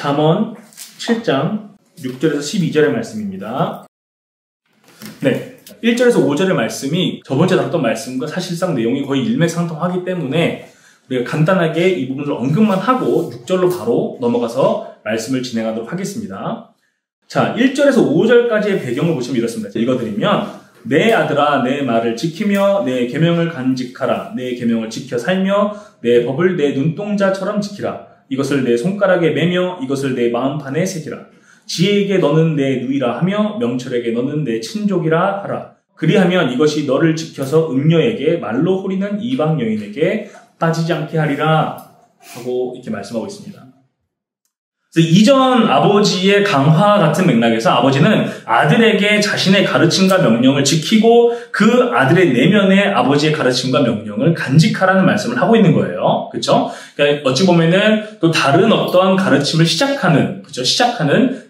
잠언 7장 6절에서 12절의 말씀입니다. 네, 1절에서 5절의 말씀이 저번주에 다뤘던 말씀과 사실상 내용이 거의 일맥상통하기 때문에 우리가 간단하게 이 부분을 언급만 하고 6절로 바로 넘어가서 말씀을 진행하도록 하겠습니다. 자, 1절에서 5절까지의 배경을 보시면 이렇습니다. 읽어드리면 내 아들아 내 말을 지키며 내 계명을 간직하라. 내 계명을 지켜 살며 내 법을 내 눈동자처럼 지키라. 이것을 내 손가락에 매며 이것을 내 마음판에 새기라. 지혜에게 너는 내 누이라 하며 명철에게 너는 내 친족이라 하라. 그리하면 이것이 너를 지켜서 음녀에게 말로 호리는 이방 여인에게 빠지지 않게 하리라 하고 이렇게 말씀하고 있습니다. 그래서 이전 아버지의 강화 같은 맥락에서 아버지는 아들에게 자신의 가르침과 명령을 지키고 그 아들의 내면에 아버지의 가르침과 명령을 간직하라는 말씀을 하고 있는 거예요. 그렇죠? 그러니까 어찌 보면은 또 다른 어떤 가르침을 시작하는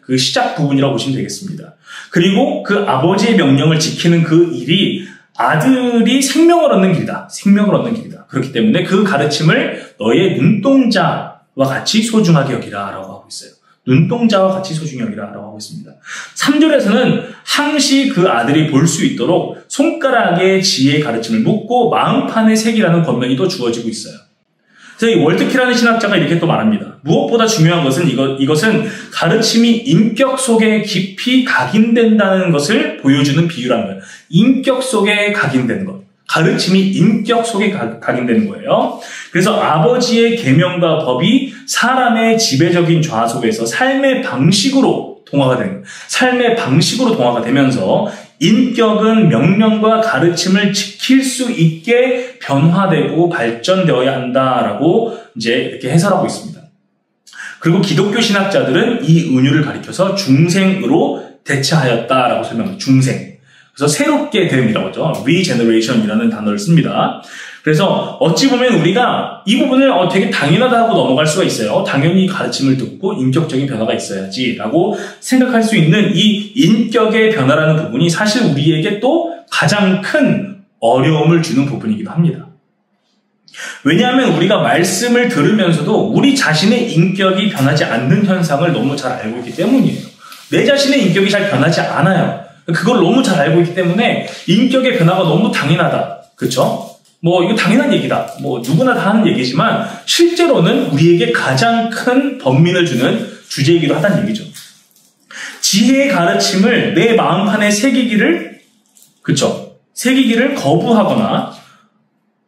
그 시작 부분이라고 보시면 되겠습니다. 그리고 그 아버지의 명령을 지키는 그 일이 아들이 생명을 얻는 길이다. 그렇기 때문에 그 가르침을 너의 눈동자와 같이 소중하게 여기라 라고 하고 있어요. 눈동자와 같이 소중히 여기라 라고 하고 있습니다. 3절에서는 항시 그 아들이 볼 수 있도록 손가락에 지혜의 가르침을 묻고 마음판에 새기라는 권면이 또 주어지고 있어요. 그래서 이 월트키라는 신학자가 이렇게 또 말합니다. 무엇보다 중요한 것은 이것은 가르침이 인격 속에 깊이 각인된다는 것을 보여주는 비유라는 거예요. 인격 속에 각인되는 것. 가르침이 인격 속에 각인되는 거예요. 그래서 아버지의 계명과 법이 사람의 지배적인 좌 속에서 삶의 방식으로 동화가 되는 거예요. 삶의 방식으로 동화가 되면서 인격은 명령과 가르침을 지킬 수 있게 변화되고 발전되어야 한다라고 이제 이렇게 해설하고 있습니다. 그리고 기독교 신학자들은 이 은유를 가리켜서 중생으로 대체하였다라고 설명합니다. 중생. 그래서 새롭게 됨이라고 하죠. regeneration이라는 단어를 씁니다. 그래서 어찌 보면 우리가 이 부분을 되게 당연하다고 넘어갈 수가 있어요. 당연히 가르침을 듣고 인격적인 변화가 있어야지 라고 생각할 수 있는 이 인격의 변화라는 부분이 사실 우리에게 또 가장 큰 어려움을 주는 부분이기도 합니다. 왜냐하면 우리가 말씀을 들으면서도 우리 자신의 인격이 변하지 않는 현상을 너무 잘 알고 있기 때문이에요. 내 자신의 인격이 잘 변하지 않아요. 그걸 너무 잘 알고 있기 때문에 인격의 변화가 너무 당연하다. 그렇죠? 이거 당연한 얘기다. 누구나 다 하는 얘기지만 실제로는 우리에게 가장 큰 번민을 주는 주제이기도 하다는 얘기죠. 지혜의 가르침을 내 마음판에 새기기를 거부하거나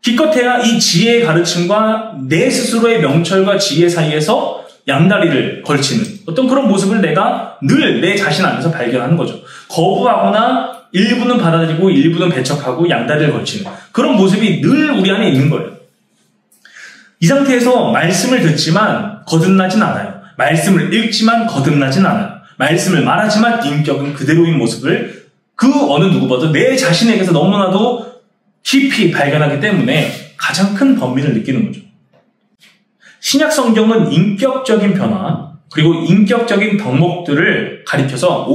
기껏해야 이 지혜의 가르침과 내 스스로의 명철과 지혜 사이에서 양다리를 걸치는 어떤 그런 모습을 내가 늘 내 자신 안에서 발견하는 거죠. 거부하거나 일부는 받아들이고 일부는 배척하고 양다리를 걸치는 그런 모습이 늘 우리 안에 있는 거예요. 이 상태에서 말씀을 듣지만 거듭나진 않아요. 말씀을 읽지만 거듭나진 않아요. 말씀을 말하지만 인격은 그대로인 모습을 그 어느 누구보다 내 자신에게서 너무나도 깊이 발견하기 때문에 가장 큰 번민을 느끼는 거죠. 신약 성경은 인격적인 변화 그리고 인격적인 덕목들을 가리켜서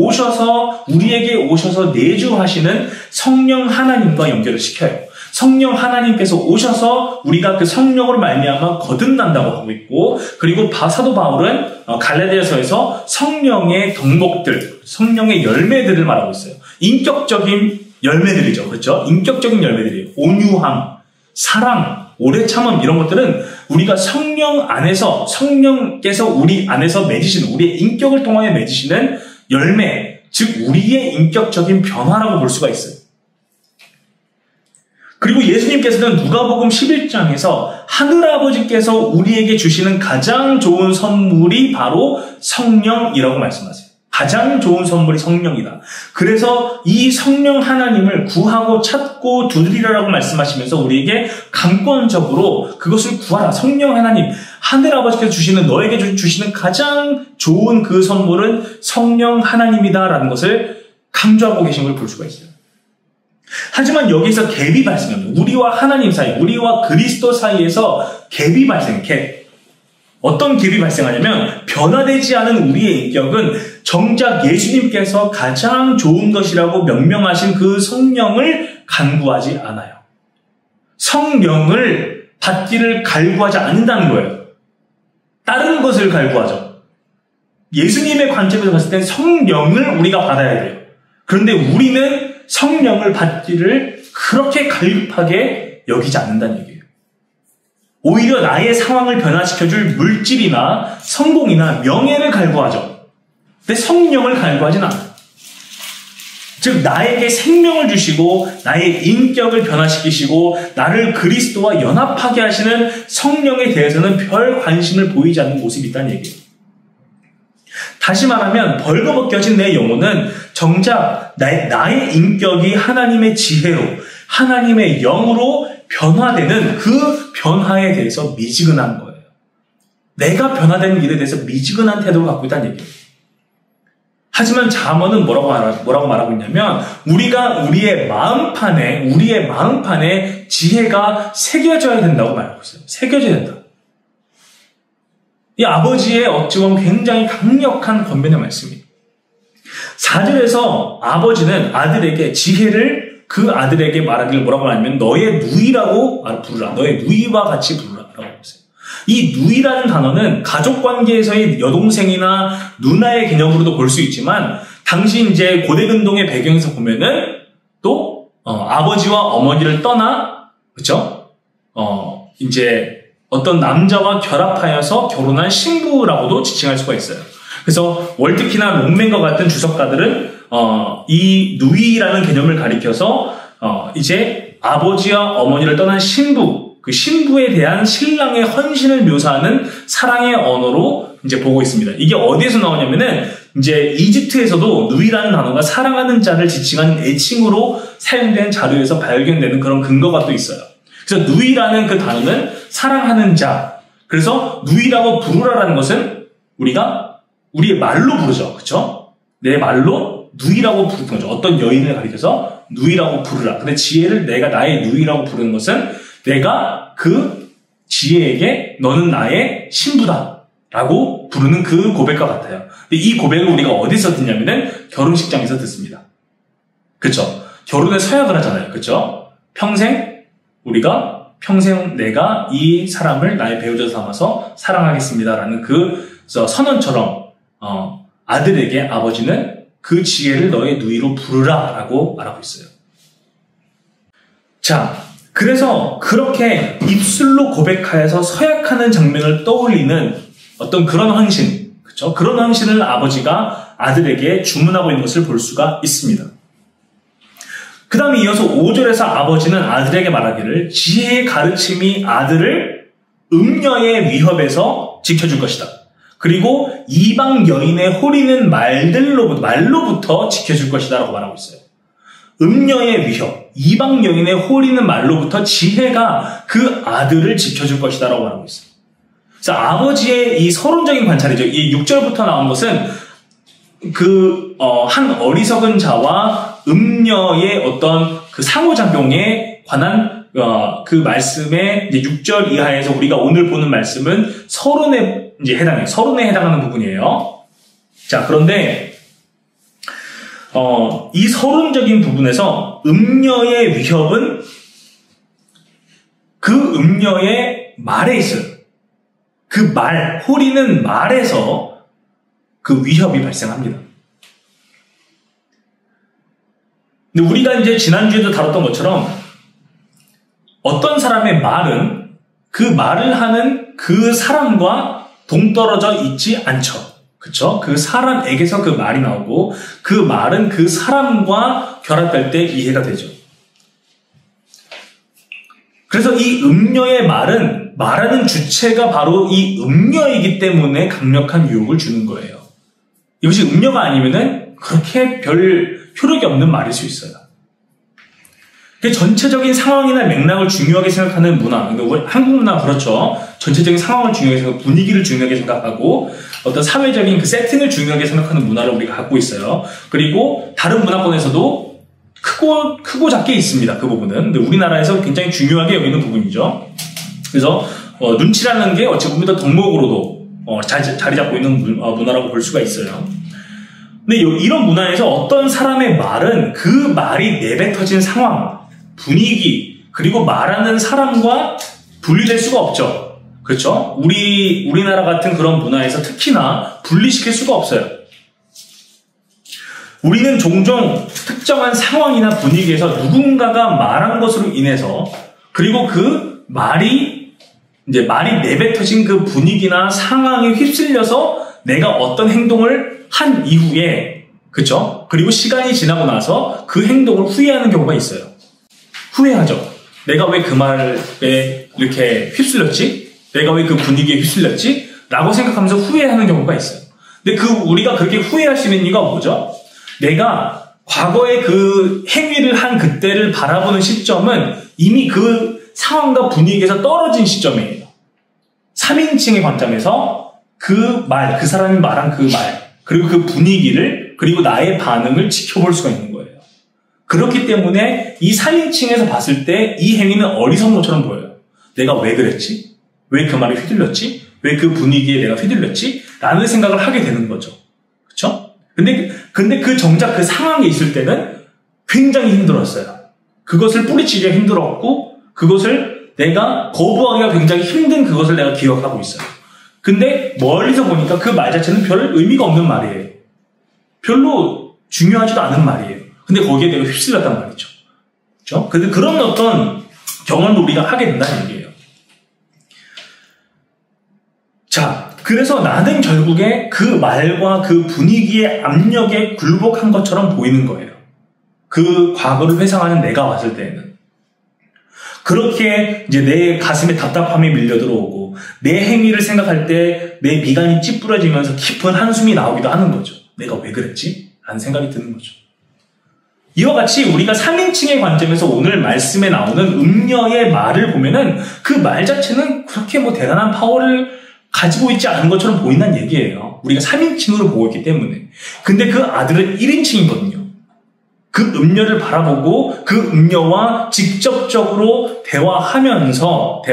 우리에게 오셔서 내주하시는 성령 하나님과 연결을 시켜요. 성령 하나님께서 오셔서 우리가 그 성령으로 말미암아 거듭난다고 하고 있고 그리고 사도 바울은 갈라디아서에서 성령의 덕목들, 성령의 열매들을 말하고 있어요. 인격적인 열매들이죠. 그렇죠? 인격적인 열매들이에요. 온유함, 사랑, 오래 참음 이런 것들은 우리가 성령 안에서 성령께서 우리 안에서 맺으시는 우리의 인격을 통하여 맺으시는 열매, 즉 우리의 인격적인 변화라고 볼 수가 있어요. 그리고 예수님께서는 누가복음 11장에서 하늘아버지께서 우리에게 주시는 가장 좋은 선물이 바로 성령이라고 말씀하세요. 가장 좋은 선물이 성령이다. 그래서 이 성령 하나님을 구하고 찾고 두드리라고 말씀하시면서 우리에게 강권적으로 그것을 구하라. 성령 하나님, 하늘아버지께서 너에게 주시는 가장 좋은 그 선물은 성령 하나님이다라는 것을 강조하고 계신 걸 볼 수가 있어요. 하지만 여기서 갭이 발생합니다. 우리와 하나님 사이, 우리와 그리스도 사이에서 갭이 발생해. 어떤 갭이 발생하냐면 변화되지 않은 우리의 인격은 정작 예수님께서 가장 좋은 것이라고 명명하신 그 성령을 간구하지 않아요. 성령을 받기를 갈구하지 않는다는 거예요. 다른 것을 갈구하죠. 예수님의 관점에서 봤을 땐 성령을 우리가 받아야 돼요. 그런데 우리는 성령을 받기를 그렇게 갈급하게 여기지 않는다는 얘기예요. 오히려 나의 상황을 변화시켜줄 물질이나 성공이나 명예를 갈구하죠. 근데 성령을 갈구하진 않아요. 즉 나에게 생명을 주시고 나의 인격을 변화시키시고 나를 그리스도와 연합하게 하시는 성령에 대해서는 별 관심을 보이지 않는 모습이 있다는 얘기예요. 다시 말하면 벌거벗겨진 내 영혼은 정작 나의 인격이 하나님의 지혜로 하나님의 영으로 변화되는 그 변화에 대해서 미지근한 거예요. 내가 변화되는 일에 대해서 미지근한 태도를 갖고 있다는 얘기예요. 하지만 잠언은 뭐라고 말하고 있냐면 우리가 우리의 마음판에 지혜가 새겨져야 된다고 말하고 있어요. 새겨져야 된다. 이 아버지의 어찌 보면 굉장히 강력한 권면의 말씀이에요. 4절에서 아버지는 아들에게 지혜를 그 아들에게 말하기를 뭐라고 하냐면 너의 누이라고 부르라. 너의 누이와 같이 부르라라고 했어요. 이 누이라는 단어는 가족관계에서의 여동생이나 누나의 개념으로도 볼 수 있지만 당시 이제 고대 근동의 배경에서 보면은 또 아버지와 어머니를 떠나 그렇죠? 이제 어떤 남자와 결합하여서 결혼한 신부라고도 지칭할 수가 있어요. 그래서 월트키나 롱맨과 같은 주석가들은 이 누이라는 개념을 가리켜서 이제 아버지와 어머니를 떠난 신부, 그 신부에 대한 신랑의 헌신을 묘사하는 사랑의 언어로 이제 보고 있습니다. 이게 어디에서 나오냐면은 이제 이집트에서도 누이라는 단어가 사랑하는 자를 지칭하는 애칭으로 사용된 자료에서 발견되는 그런 근거가 또 있어요. 그래서 누이라는 그 단어는 사랑하는 자. 그래서 누이라고 부르라라는 것은 우리가 우리의 말로 부르죠. 그렇죠? 내 말로 누이라고 부르는 거죠. 어떤 여인을 가리켜서 누이라고 부르라. 근데 지혜를 내가 나의 누이라고 부르는 것은 내가 그 지혜에게 너는 나의 신부다 라고 부르는 그 고백과 같아요. 근데 이 고백을 우리가 어디서 듣냐면은 결혼식장에서 듣습니다. 그렇죠? 결혼에 서약을 하잖아요. 그렇죠? 평생 내가 이 사람을 나의 배우자 삼아서 사랑하겠습니다라는 그 선언처럼 아들에게 아버지는 그 지혜를 너의 누이로 부르라라고 말하고 있어요. 자, 그래서 그렇게 입술로 고백하여서 서약하는 장면을 떠올리는 어떤 그런 헌신, 그렇죠? 그런 헌신을 아버지가 아들에게 주문하고 있는 것을 볼 수가 있습니다. 그 다음에 이어서 5절에서 아버지는 아들에게 말하기를 지혜의 가르침이 아들을 음녀의 위협에서 지켜줄 것이다. 그리고 이방 여인의 호리는 말로부터 지켜줄 것이다 라고 말하고 있어요. 음녀의 위협, 이방 여인의 호리는 말로부터 지혜가 그 아들을 지켜줄 것이다 라고 말하고 있어요. 그래서 아버지의 이 서론적인 관찰이죠. 이 6절부터 나온 것은 한 어리석은 자와 음녀의 어떤 그 상호작용에 관한 그 말씀의 이제 6절 이하에서 우리가 오늘 보는 말씀은 서론에 해당하는 부분이에요. 자, 그런데 이 서론적인 부분에서 음녀의 위협은 그 음녀의 말에 있어요. 그 호리는 말에서 그 위협이 발생합니다. 근데 우리가 이제 지난주에도 다뤘던 것처럼 어떤 사람의 말은 그 말을 하는 그 사람과 동떨어져 있지 않죠. 그쵸? 그 사람에게서 그 말이 나오고 그 말은 그 사람과 결합할 때 이해가 되죠. 그래서 이 음녀의 말은 말하는 주체가 바로 이 음녀이기 때문에 강력한 유혹을 주는 거예요. 이것이 음녀가 아니면은 그렇게 별 효력이 없는 말일 수 있어요. 전체적인 상황이나 맥락을 중요하게 생각하는 문화, 한국 문화 그렇죠. 전체적인 상황을 중요하게 생각하고 분위기를 중요하게 생각하고 어떤 사회적인 그 세팅을 중요하게 생각하는 문화를 우리가 갖고 있어요. 그리고 다른 문화권에서도 크고 작게 있습니다. 그 부분은. 근데 우리나라에서 굉장히 중요하게 여기는 부분이죠. 그래서 눈치라는 게 어찌 보면 더 덕목으로도 자리 잡고 있는 문화라고 볼 수가 있어요. 근데 이런 문화에서 어떤 사람의 말은 그 말이 내뱉어진 상황, 분위기, 그리고 말하는 사람과 분리될 수가 없죠. 그렇죠? 우리나라 같은 그런 문화에서 특히나 분리시킬 수가 없어요. 우리는 종종 특정한 상황이나 분위기에서 누군가가 말한 것으로 인해서 그리고 그 말이 내뱉어진 그 분위기나 상황에 휩쓸려서 내가 어떤 행동을 한 이후에 그렇죠? 그리고 시간이 지나고 나서 그 행동을 후회하는 경우가 있어요. 후회하죠. 내가 왜 그 말에 이렇게 휩쓸렸지? 내가 왜 그 분위기에 휩쓸렸지? 라고 생각하면서 후회하는 경우가 있어요. 근데 우리가 그렇게 후회할 수 있는 이유가 뭐죠? 내가 과거에 그 행위를 한 그때를 바라보는 시점은 이미 그 상황과 분위기에서 떨어진 시점이에요. 3인칭의 관점에서 그 사람이 말한 그 말, 그리고 그 분위기를, 그리고 나의 반응을 지켜볼 수가 있는 거예요. 그렇기 때문에 이 4인칭에서 봤을 때 이 행위는 어리석은 것처럼 보여요. 내가 왜 그랬지? 왜 그 말에 휘둘렸지? 왜 그 분위기에 내가 휘둘렸지? 라는 생각을 하게 되는 거죠. 그쵸? 근데 그 정작 그 상황에 있을 때는 굉장히 힘들었어요. 그것을 뿌리치기가 힘들었고, 그것을 내가 거부하기가 굉장히 힘든 그것을 내가 기억하고 있어요. 근데 멀리서 보니까 그 말 자체는 별 의미가 없는 말이에요. 별로 중요하지도 않은 말이에요. 근데 거기에 내가 휩쓸렸단 말이죠. 그렇죠? 근데 그런 어떤 경험을 우리가 하게 된다는 얘기예요. 자, 그래서 나는 결국에 그 말과 그 분위기의 압력에 굴복한 것처럼 보이는 거예요. 그 과거를 회상하는 내가 왔을 때에는. 그렇게 이제 내 가슴에 답답함이 밀려 들어오고 내 행위를 생각할 때 내 미간이 찌푸려지면서 깊은 한숨이 나오기도 하는 거죠. 내가 왜 그랬지? 라는 생각이 드는 거죠. 이와 같이 우리가 3인칭의 관점에서 오늘 말씀에 나오는 음녀의 말을 보면은 그 말 자체는 그렇게 대단한 파워를 가지고 있지 않은 것처럼 보인다는 얘기예요. 우리가 3인칭으로 보고 있기 때문에. 근데 그 아들은 1인칭이거든요. 그 음녀를 바라보고 그 음녀와 직접적으로 대화하면서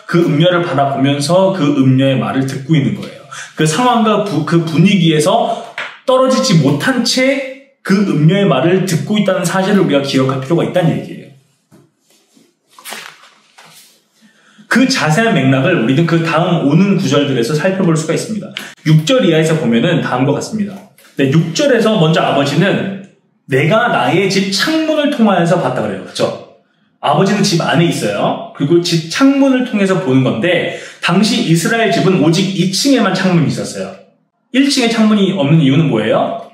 그 음녀를 바라보면서 그 음녀의 말을 듣고 있는 거예요. 그 상황과 그 분위기에서 떨어지지 못한 채 그 음녀의 말을 듣고 있다는 사실을 우리가 기억할 필요가 있다는 얘기예요. 그 자세한 맥락을 우리는 그 다음 오는 구절들에서 살펴볼 수가 있습니다. 6절 이하에서 보면은 다음과 같습니다. 네, 6절에서 먼저 아버지는 내가 나의 집 창문을 통하여서 봤다 그래요. 그렇죠? 아버지는 집 안에 있어요. 그리고 집 창문을 통해서 보는 건데 당시 이스라엘 집은 오직 2층에만 창문이 있었어요. 1층에 창문이 없는 이유는 뭐예요?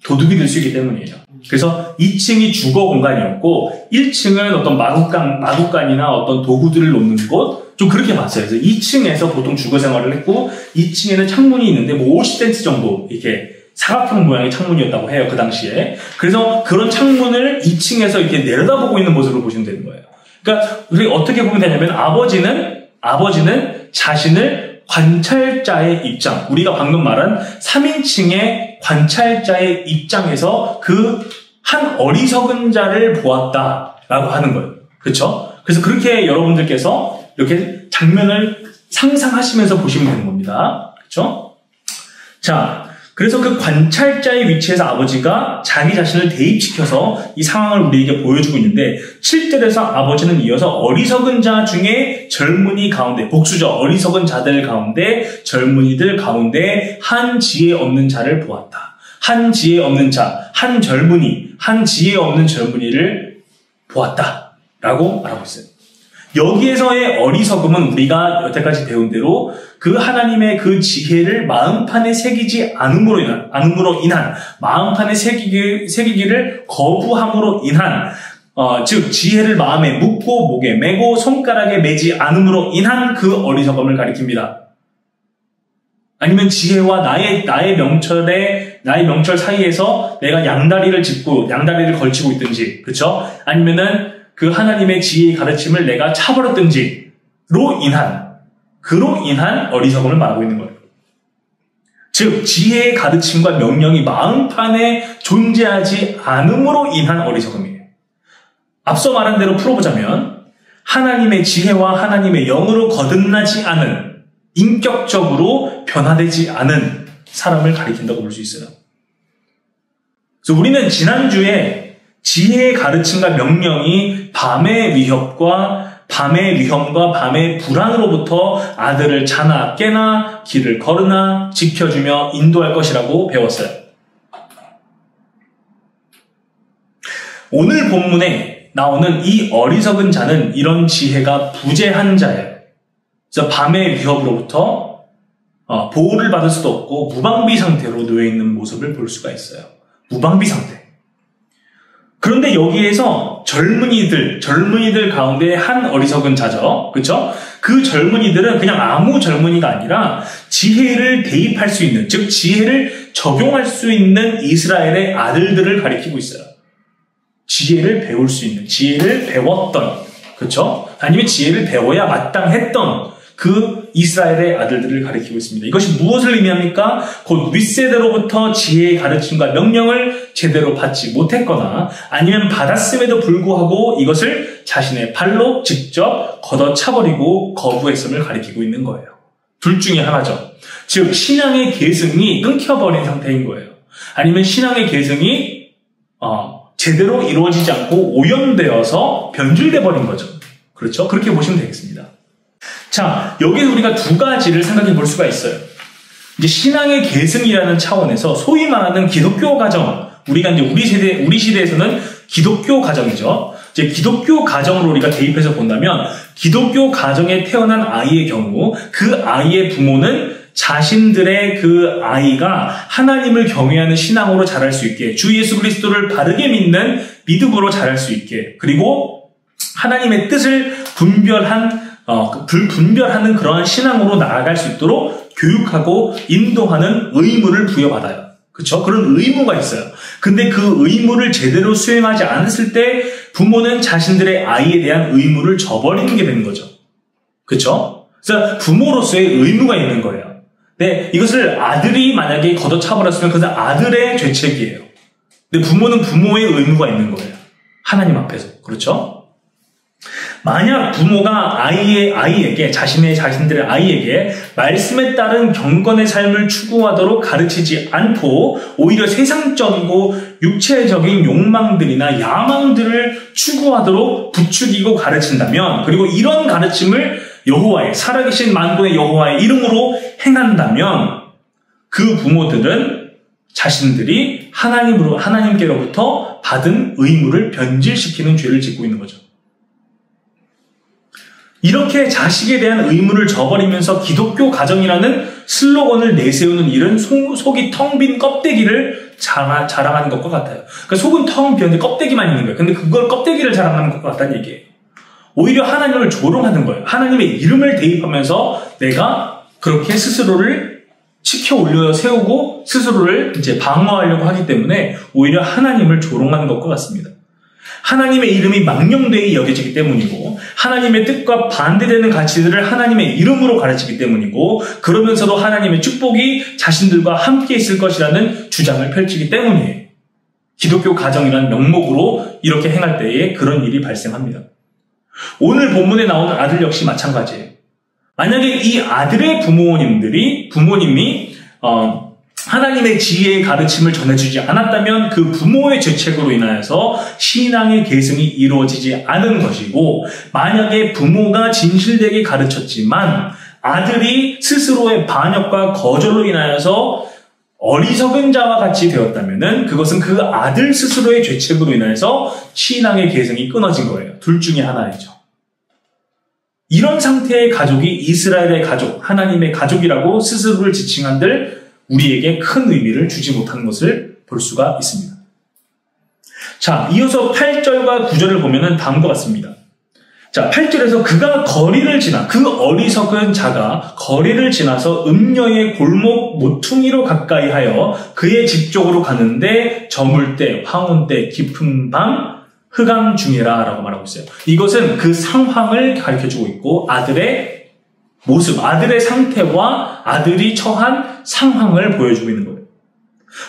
도둑이 들 수 있기 때문이에요. 그래서 2층이 주거 공간이었고 1층은 어떤 마구간이나 어떤 도구들을 놓는 곳, 좀 그렇게 봤어요. 그래서 2층에서 보통 주거 생활을 했고 2층에는 창문이 있는데 50cm 정도 이렇게 사각형 모양의 창문이었다고 해요. 그 당시에. 그래서 그런 창문을 2층에서 이렇게 내려다보고 있는 모습을 보시면 되는 거예요. 그러니까 우리가 어떻게 보면 되냐면 아버지는 자신을 관찰자의 입장, 우리가 방금 말한 3인칭의 관찰자의 입장에서 그 한 어리석은 자를 보았다라고 하는 거예요. 그렇죠? 그래서 그렇게 여러분들께서 이렇게 장면을 상상하시면서 보시면 되는 겁니다. 그렇죠? 자, 그래서 그 관찰자의 위치에서 아버지가 자기 자신을 대입시켜서 이 상황을 우리에게 보여주고 있는데 7절에서 아버지는 이어서 어리석은 자 중에 젊은이 가운데, 복수죠. 어리석은 자들 가운데, 젊은이들 가운데 한 지혜 없는 자를 보았다. 한 지혜 없는 자, 한 지혜 없는 젊은이를 보았다. 라고 말하고 있어요. 여기에서의 어리석음은 우리가 여태까지 배운 대로 그 하나님의 그 지혜를 마음판에 새기지 않음으로 인한 마음판에 새기기를 거부함으로 인한 즉 지혜를 마음에 묻고 목에 매고 손가락에 매지 않음으로 인한 그 어리석음을 가리킵니다. 아니면 지혜와 나의 명철 사이에서 내가 양다리를 걸치고 있든지, 그렇죠? 아니면은 그 하나님의 지혜의 가르침을 내가 차버렸든지로 인한 어리석음을 말하고 있는 거예요. 즉 지혜의 가르침과 명령이 마음판에 존재하지 않음으로 인한 어리석음이에요. 앞서 말한 대로 풀어보자면 하나님의 지혜와 하나님의 영으로 거듭나지 않은, 인격적으로 변화되지 않은 사람을 가리킨다고 볼 수 있어요. 그래서 우리는 지난주에 지혜의 가르침과 명령이 밤의 위협과 밤의 위험과 밤의 불안으로부터 아들을 자나 깨나 길을 걸으나 지켜주며 인도할 것이라고 배웠어요. 오늘 본문에 나오는 이 어리석은 자는 이런 지혜가 부재한 자예요. 그래서 밤의 위협으로부터 보호를 받을 수도 없고 무방비 상태로 놓여있는 모습을 볼 수가 있어요. 무방비 상태. 그런데 여기에서 젊은이들 가운데 한 어리석은 자죠. 그렇죠? 그 젊은이들은 그냥 아무 젊은이가 아니라 지혜를 대입할 수 있는, 즉 지혜를 적용할 수 있는 이스라엘의 아들들을 가리키고 있어요. 지혜를 배울 수 있는, 지혜를 배웠던, 그렇죠? 아니면 지혜를 배워야 마땅했던 그 이스라엘의 아들들을 가리키고 있습니다. 이것이 무엇을 의미합니까? 곧 윗세대로부터 지혜의 가르침과 명령을 제대로 받지 못했거나 아니면 받았음에도 불구하고 이것을 자신의 발로 직접 걷어차버리고 거부했음을 가리키고 있는 거예요. 둘 중에 하나죠. 즉 신앙의 계승이 끊겨버린 상태인 거예요. 아니면 신앙의 계승이 제대로 이루어지지 않고 오염되어서 변질돼 버린 거죠. 그렇죠? 그렇게 보시면 되겠습니다. 자, 여기서 우리가 두 가지를 생각해 볼 수가 있어요. 이제 신앙의 계승이라는 차원에서 소위 말하는 기독교 가정, 우리가 이제 우리 시대에서는 기독교 가정이죠. 이제 기독교 가정으로 우리가 대입해서 본다면 기독교 가정에 태어난 아이의 경우 그 아이의 부모는 자신들의 그 아이가 하나님을 경외하는 신앙으로 자랄 수 있게, 주 예수 그리스도를 바르게 믿는 믿음으로 자랄 수 있게, 그리고 하나님의 뜻을 분별하는 그러한 신앙으로 나아갈 수 있도록 교육하고 인도하는 의무를 부여받아요. 그렇죠? 그런 의무가 있어요. 근데 그 의무를 제대로 수행하지 않았을 때 부모는 자신들의 아이에 대한 의무를 저버리는 게 되는 거죠. 그렇죠? 그래서 부모로서의 의무가 있는 거예요. 네, 이것을 아들이 만약에 걷어차버렸으면 그것은 아들의 죄책이에요. 근데 부모는 부모의 의무가 있는 거예요. 하나님 앞에서. 그렇죠? 만약 부모가 자신들의 아이에게 말씀에 따른 경건의 삶을 추구하도록 가르치지 않고 오히려 세상적이고 육체적인 욕망들이나 야망들을 추구하도록 부추기고 가르친다면, 그리고 이런 가르침을 여호와의, 살아계신 만군의 여호와의 이름으로 행한다면 그 부모들은 자신들이 하나님께로부터 받은 의무를 변질시키는 죄를 짓고 있는 거죠. 이렇게 자식에 대한 의무를 저버리면서 기독교 가정이라는 슬로건을 내세우는 일은 속이 텅 빈 껍데기를 자랑하는 것과 같아요. 그러니까 속은 텅 비었는데 껍데기만 있는 거예요. 근데 그걸 껍데기를 자랑하는 것과 같다는 얘기예요. 오히려 하나님을 조롱하는 거예요. 하나님의 이름을 대입하면서 내가 그렇게 스스로를 치켜 올려 세우고 스스로를 이제 방어하려고 하기 때문에 오히려 하나님을 조롱하는 것과 같습니다. 하나님의 이름이 망령되이 여겨지기 때문이고 하나님의 뜻과 반대되는 가치들을 하나님의 이름으로 가르치기 때문이고 그러면서도 하나님의 축복이 자신들과 함께 있을 것이라는 주장을 펼치기 때문이에요. 기독교 가정이라는 명목으로 이렇게 행할 때에 그런 일이 발생합니다. 오늘 본문에 나오는 아들 역시 마찬가지예요. 만약에 이 아들의 부모님이 하나님의 지혜의 가르침을 전해주지 않았다면 그 부모의 죄책으로 인하여서 신앙의 계승이 이루어지지 않은 것이고, 만약에 부모가 진실되게 가르쳤지만 아들이 스스로의 반역과 거절로 인하여서 어리석은 자와 같이 되었다면 그것은 그 아들 스스로의 죄책으로 인해서 신앙의 계승이 끊어진 거예요. 둘 중에 하나이죠. 이런 상태의 가족이 이스라엘의 가족, 하나님의 가족이라고 스스로를 지칭한들 우리에게 큰 의미를 주지 못하는 것을 볼 수가 있습니다. 자, 이어서 8절과 9절을 보면은 다음과 같습니다. 자, 8절에서 그가 거리를 지나, 그 어리석은 자가 거리를 지나서 음녀의 골목 모퉁이로 가까이 하여 그의 집 쪽으로 가는데 저물 때, 황혼 때, 깊은 밤, 흑암 중이라 라고 말하고 있어요. 이것은 그 상황을 가르쳐주고 있고 아들의 모습, 아들의 상태와 아들이 처한 상황을 보여주고 있는 거예요.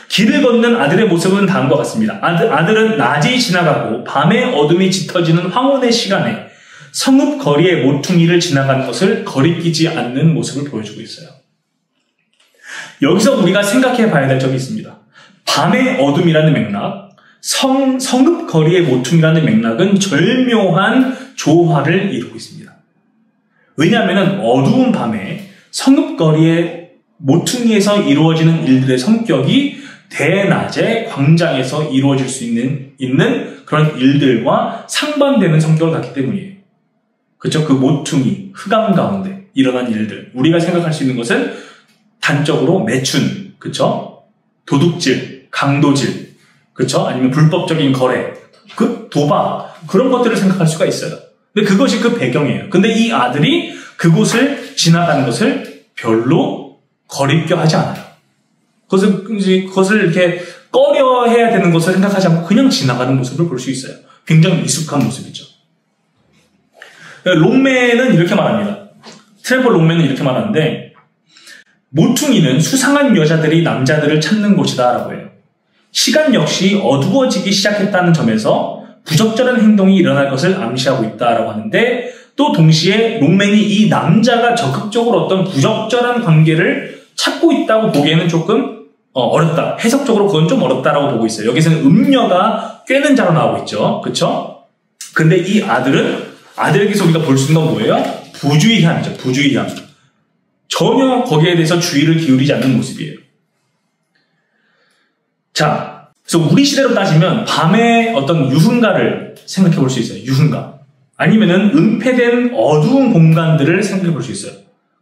길을 걷는 아들의 모습은 다음과 같습니다. 아들은 낮이 지나가고 밤에 어둠이 짙어지는 황혼의 시간에 성읍 거리의 모퉁이를 지나가는 것을 거리끼지 않는 모습을 보여주고 있어요. 여기서 우리가 생각해 봐야 될 점이 있습니다. 밤의 어둠이라는 맥락, 성읍거리의 모퉁이라는 맥락은 절묘한 조화를 이루고 있습니다. 왜냐하면 어두운 밤에 성읍거리의 모퉁이에서 이루어지는 일들의 성격이 대낮에 광장에서 이루어질 수 있는 그런 일들과 상반되는 성격을 갖기 때문이에요. 그렇죠? 그 모퉁이, 흑암 가운데 일어난 일들. 우리가 생각할 수 있는 것은 단적으로 매춘, 그렇죠? 도둑질, 강도질, 그렇죠? 아니면 불법적인 거래, 도박, 그런 것들을 생각할 수가 있어요. 근데 그것이 그 배경이에요. 근데 이 아들이 그곳을 지나가는 것을 별로 거리껴 하지 않아요. 그것을 이렇게 꺼려 해야 되는 것을 생각하지 않고 그냥 지나가는 모습을 볼 수 있어요. 굉장히 익숙한 모습이죠. 롱맨은 이렇게 말합니다. 트레버 롱맨은 이렇게 말하는데, 모퉁이는 수상한 여자들이 남자들을 찾는 곳이다 라고 해요. 시간 역시 어두워지기 시작했다는 점에서 부적절한 행동이 일어날 것을 암시하고 있다라고 하는데, 또 동시에 롱맨이 이 남자가 적극적으로 어떤 부적절한 관계를 찾고 있다고 보기에는 조금 어렵다. 해석적으로 그건 좀 어렵다라고 보고 있어요. 여기서는 음녀가 꿰는 자로 나오고 있죠. 그쵸? 근데 이 아들에게서 우리가 볼 수 있는 건 뭐예요? 부주의함이죠. 부주의함. 전혀 거기에 대해서 주의를 기울이지 않는 모습이에요. 자, 그래서 우리 시대로 따지면 밤의 어떤 유흥가를 생각해 볼 수 있어요. 유흥가. 아니면은 은폐된 어두운 공간들을 생각해 볼 수 있어요.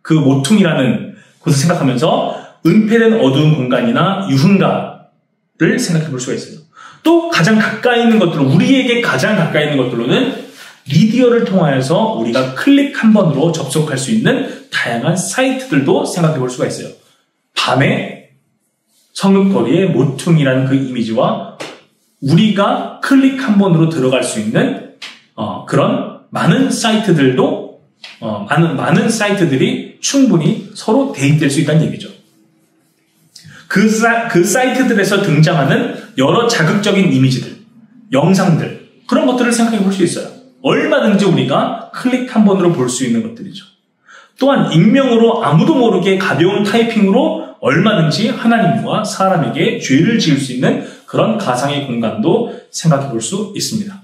그 모퉁이라는 곳을 생각하면서 은폐된 어두운 공간이나 유흥가를 생각해 볼 수가 있어요. 또 가장 가까이 있는 것들로, 우리에게 가장 가까이 있는 것들로는 미디어를 통하여서 우리가 클릭 한 번으로 접속할 수 있는 다양한 사이트들도 생각해 볼 수가 있어요. 밤에 성읍거리의 모퉁이라는 그 이미지와 우리가 클릭 한 번으로 들어갈 수 있는 그런 많은 사이트들도 많은 사이트들이 충분히 서로 대입될 수 있다는 얘기죠. 그 사이트들에서 등장하는 여러 자극적인 이미지들, 영상들, 그런 것들을 생각해 볼 수 있어요. 얼마든지 우리가 클릭 한 번으로 볼 수 있는 것들이죠. 또한 익명으로 아무도 모르게 가벼운 타이핑으로 얼마든지 하나님과 사람에게 죄를 지을 수 있는 그런 가상의 공간도 생각해 볼 수 있습니다.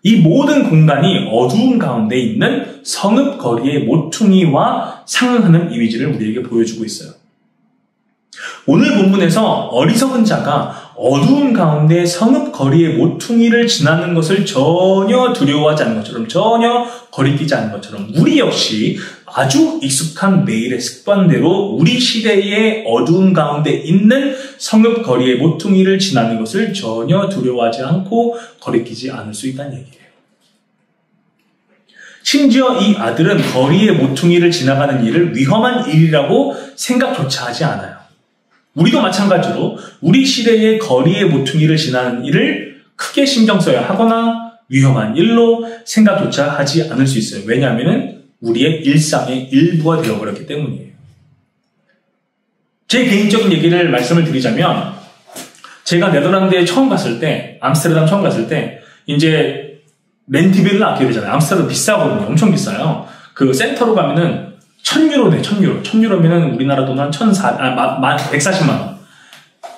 이 모든 공간이 어두운 가운데 있는 성읍거리의 모퉁이와 상응하는 이미지를 우리에게 보여주고 있어요. 오늘 본문에서 어리석은 자가 어두운 가운데 성읍거리의 모퉁이를 지나는 것을 전혀 두려워하지 않는 것처럼, 전혀 거리끼지 않는 것처럼, 우리 역시 아주 익숙한 매일의 습관대로 우리 시대의 어두운 가운데 있는 성읍거리의 모퉁이를 지나는 것을 전혀 두려워하지 않고 거리끼지 않을 수 있다는 얘기예요. 심지어 이 아들은 거리의 모퉁이를 지나가는 일을 위험한 일이라고 생각조차 하지 않아요. 우리도 마찬가지로 우리 시대의 거리의 모퉁이를 지나는 일을 크게 신경 써야 하거나 위험한 일로 생각조차 하지 않을 수 있어요. 왜냐하면 우리의 일상의 일부가 되어버렸기 때문이에요. 제 개인적인 얘기를 말씀을 드리자면, 제가 네덜란드에 처음 갔을 때, 암스테르담 처음 갔을 때, 이제 렌트비를 아껴야 되잖아요. 암스테르담 비싸거든요. 엄청 비싸요. 그 센터로 가면은 1000유로네, 1000유로. 1000유로면은 우리나라 돈 한 140만 원.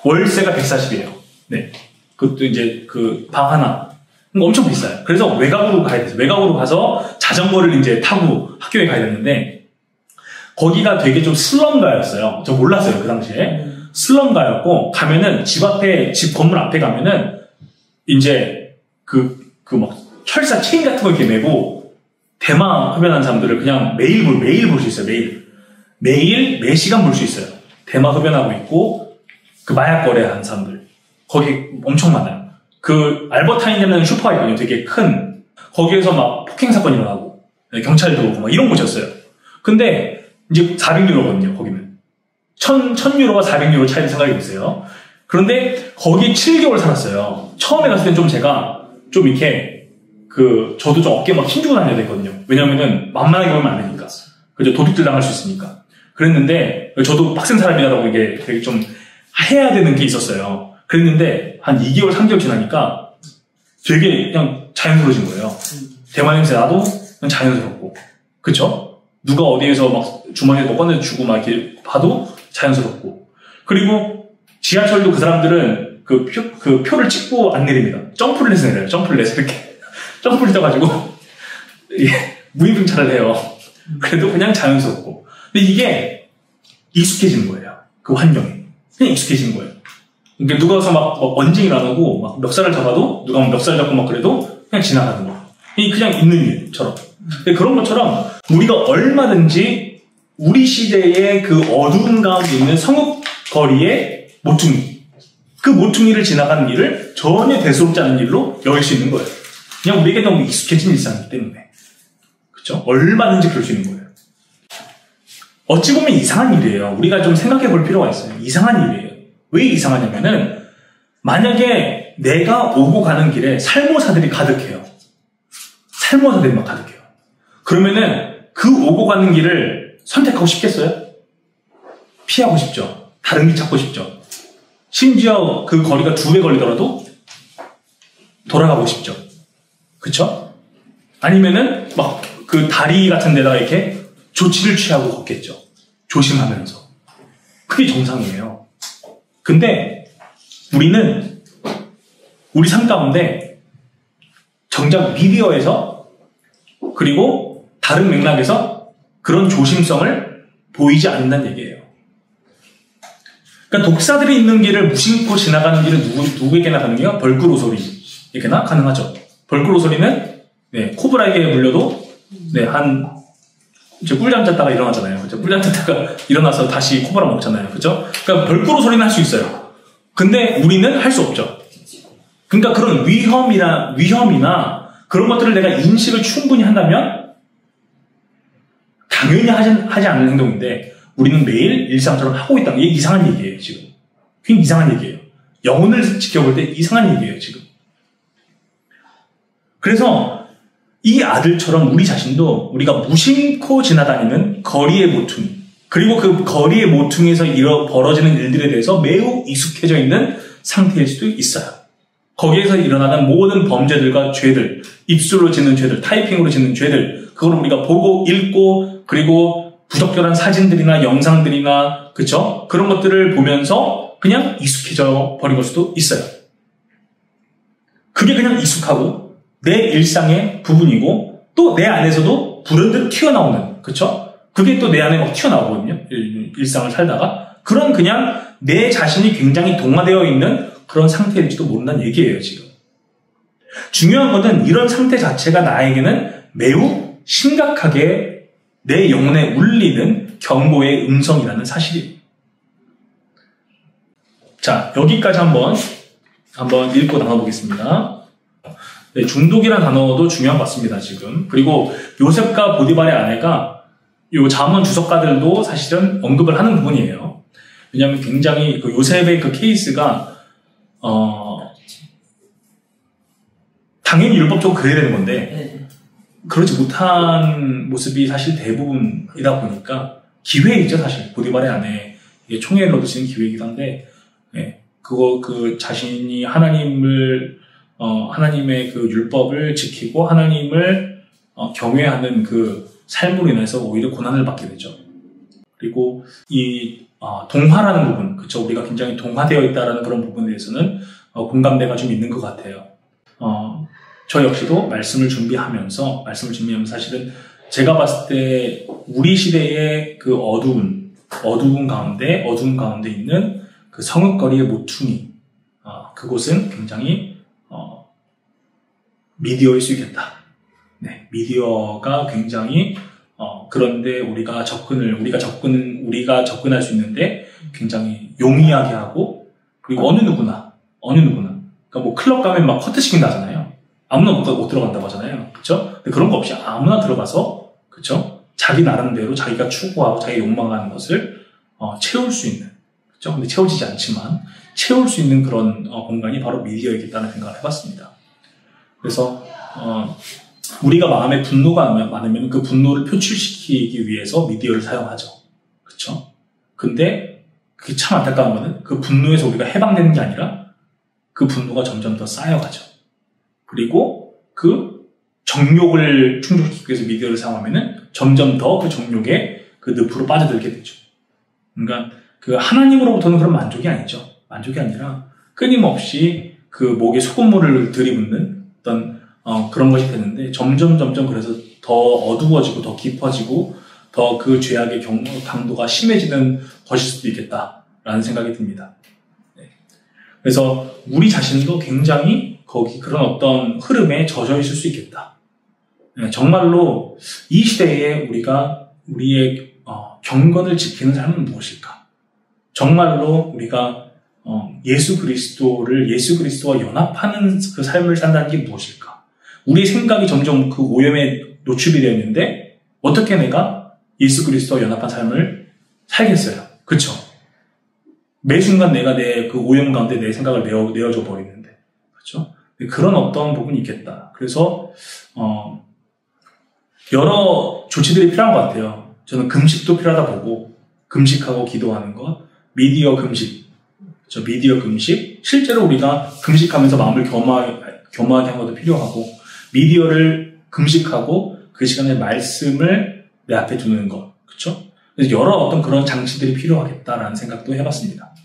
월세가 140이에요. 네. 그것도 이제 그 방 하나. 엄청 비싸요. 그래서 외곽으로 가야 돼요. 외곽으로 가서 자전거를 이제 타고 학교에 가야 되는데, 거기가 되게 좀 슬럼가였어요. 저 몰랐어요, 그 당시에. 슬럼가였고, 가면은 집 건물 앞에 가면은, 이제 막 철사 체인 같은 거 이렇게 메고, 대마 흡연하는 사람들을 그냥 매일 볼 수 있어요. 매일 매시간 볼 수 있어요. 대마 흡연하고 있고, 그 마약 거래하는 사람들. 거기 엄청 많아요. 그 알버타인이라는 슈퍼가 있거든요. 되게 큰. 거기에서 막 폭행 사건이 일어나고, 경찰도 오고 막 이런 곳이었어요. 근데 이제 400유로거든요. 거기는 1000유로가 400유로 차이를 생각해 보세요. 그런데 거기 7개월 살았어요. 처음에 갔을 땐 좀 제가 좀 이렇게 저도 좀 어깨에 막 힘주고 다녀야 되거든요. 왜냐면은 만만하게 보면 안 되니까. 그죠? 도둑질 당할 수 있으니까. 그랬는데 저도 빡센 사람이라고 이게 되게 좀 해야 되는 게 있었어요. 그랬는데 한 2개월, 3개월 지나니까 되게 그냥 자연스러워진 거예요. 대만 냄새 나도 그냥 자연스럽고. 그쵸? 누가 어디에서 막 주머니에 뭐 꺼내서 주고 막 이렇게 봐도 자연스럽고. 그리고 지하철도 그 사람들은 그 표를 찍고 안 내립니다. 점프를 해서 내려요. 점프를 해서 이렇게. 점프를 떠가지고, 무임승차를 해요. 그래도 그냥 자연스럽고. 근데 이게 익숙해지는 거예요. 그 환경에. 그냥 익숙해지는 거예요. 그러니까 누가 와서 막 언쟁이 안 하고, 막 멱살을 잡아도, 누가 막 멱살 잡고 막 그래도 그냥 지나가는 거. 그냥 있는 일처럼. 근데 그런 것처럼 우리가 얼마든지 우리 시대의 그 어두운 가운데 있는 성읍거리의 모퉁이, 그 모퉁이를 지나가는 일을 전혀 대수롭지 않은 일로 여길 수 있는 거예요. 그냥 우리에게 너무 익숙해진 일상이기 때문에. 그렇죠? 얼마든지 그럴 수 있는 거예요. 어찌 보면 이상한 일이에요. 우리가 좀 생각해 볼 필요가 있어요. 이상한 일이에요. 왜 이상하냐면은 만약에 내가 오고 가는 길에 살모사들이 가득해요. 살모사들이 막 가득해요. 그러면은 그 오고 가는 길을 선택하고 싶겠어요? 피하고 싶죠. 다른 길 찾고 싶죠. 심지어 그 거리가 2배 걸리더라도 돌아가고 싶죠. 그쵸? 아니면은 막 그 다리 같은 데다가 이렇게 조치를 취하고 걷겠죠. 조심하면서. 그게 정상이에요. 근데 우리는 우리 삶 가운데 정작 미디어에서 그리고 다른 맥락에서 그런 조심성을 보이지 않는다는 얘기예요. 그러니까 독사들이 있는 길을 무심코 지나가는 길은 누구에게나 가능해요? 벌꿀오소리에게나 가능하죠. 벌꿀오소리는 코브라에게 물려도 이제 꿀잠 잤다가 일어나잖아요. 그죠? 꿀잠 잤다가 일어나서 다시 코브라 먹잖아요. 그죠? 그러니까 벌꿀오소리는 할 수 있어요. 근데 우리는 할 수 없죠. 그러니까 그런 위험이나 그런 것들을 내가 인식을 충분히 한다면 당연히 하지 않는 행동인데 우리는 매일 일상처럼 하고 있다는 게 이상한 얘기예요, 지금. 굉장히 이상한 얘기예요. 영혼을 지켜볼 때 이상한 얘기예요, 지금. 그래서 이 아들처럼 우리 자신도 우리가 무심코 지나다니는 거리의 모퉁이, 그리고 그 거리의 모퉁이에서 벌어지는 일들에 대해서 매우 익숙해져 있는 상태일 수도 있어요. 거기에서 일어나는 모든 범죄들과 죄들, 입술로 짓는 죄들, 타이핑으로 짓는 죄들, 그걸 우리가 보고 읽고 그리고 부적절한 사진들이나 영상들이나 그쵸? 그런 것들을 보면서 그냥 익숙해져 버린 걸 수도 있어요. 그게 그냥 익숙하고 내 일상의 부분이고 또 내 안에서도 불현듯 튀어나오는, 그쵸? 그게 또 내 안에 막 튀어나오거든요. 일상을 살다가. 그런 그냥 내 자신이 굉장히 동화되어 있는 그런 상태일지도 모른다는 얘기예요, 지금. 중요한 것은 이런 상태 자체가 나에게는 매우 심각하게 내 영혼에 울리는 경고의 음성이라는 사실이에요. 자, 여기까지 한번 읽고 나눠보겠습니다. 네, 중독이라는 단어도 중요한 것 같습니다, 지금. 그리고 요셉과 보디발의 아내가 요 잠언 주석가들도 사실은 언급을 하는 부분이에요. 왜냐하면 굉장히 그 요셉의 그 케이스가 당연히 율법적으로 그래야 되는 건데 그렇지 못한 모습이 사실 대부분이다 보니까 기회이죠, 사실. 보디발의 아내 총애를 얻으시는 기회이기도 한데 그 자신이 하나님의 그 율법을 지키고 하나님을 경외하는 그 삶으로 인해서 오히려 고난을 받게 되죠. 그리고 이 동화라는 부분, 그쵸? 우리가 굉장히 동화되어 있다라는 그런 부분에 대해서는 공감대가 좀 있는 것 같아요. 저 역시도 말씀을 준비하면서 사실은 제가 봤을 때 우리 시대의 그 어두운 가운데 있는 그 성읍거리의 모퉁이, 그곳은 굉장히 미디어일 수 있겠다. 네, 미디어가 굉장히 그런데 우리가 접근할 수 있는데 굉장히 용이하게 하고, 그리고 어느 누구나 그러니까 뭐 클럽 가면 막 커트시킨 나잖아요. 아무나 못 들어간다고 하잖아요. 그쵸? 근데 그런 거 없이 아무나 들어가서, 그쵸? 자기 나름대로 자기가 추구하고 자기 욕망하는 것을 채울 수 있는, 그쵸? 근데 채워지지 않지만 채울 수 있는 그런 공간이 바로 미디어이겠다는 생각을 해봤습니다. 그래서 우리가 마음에 분노가 많으면 그 분노를 표출시키기 위해서 미디어를 사용하죠. 그쵸? 근데 그게 참 안타까운 거는 그 분노에서 우리가 해방되는 게 아니라 그 분노가 점점 더 쌓여가죠. 그리고 그 정욕을 충족시키기 위해서 미디어를 사용하면은 점점 더 그 정욕의 그 늪으로 빠져들게 되죠. 그러니까 그 하나님으로부터는 그런 만족이 아니죠. 만족이 아니라 끊임없이 그 목에 소금물을 들이붓는 어떤 그런 것이 되는데 점점 그래서 더 어두워지고 더 깊어지고 더 그 죄악의 강도가 심해지는 것일 수도 있겠다라는 생각이 듭니다. 네. 그래서 우리 자신도 굉장히 그런 어떤 흐름에 젖어 있을 수 있겠다. 네, 정말로 이 시대에 우리의 경건을 지키는 삶은 무엇일까? 정말로 우리가 예수 그리스도와 연합하는 그 삶을 산다는 게 무엇일까? 우리의 생각이 점점 그 오염에 노출이 되어 있는데 어떻게 내가 예수 그리스도와 연합한 삶을 살겠어요? 그쵸? 매 순간 내가 그 오염 가운데 내 생각을 내어줘 버리는데, 그쵸? 그런 어떤 부분이 있겠다. 그래서 여러 조치들이 필요한 것 같아요. 저는 금식도 필요하다 보고, 금식하고 기도하는 것, 미디어 금식, 실제로 우리가 금식하면서 마음을 겸허하게 한 것도 필요하고, 미디어를 금식하고 그 시간에 말씀을 내 앞에 두는 것, 그렇죠? 그래서 여러 어떤 그런 장치들이 필요하겠다라는 생각도 해봤습니다.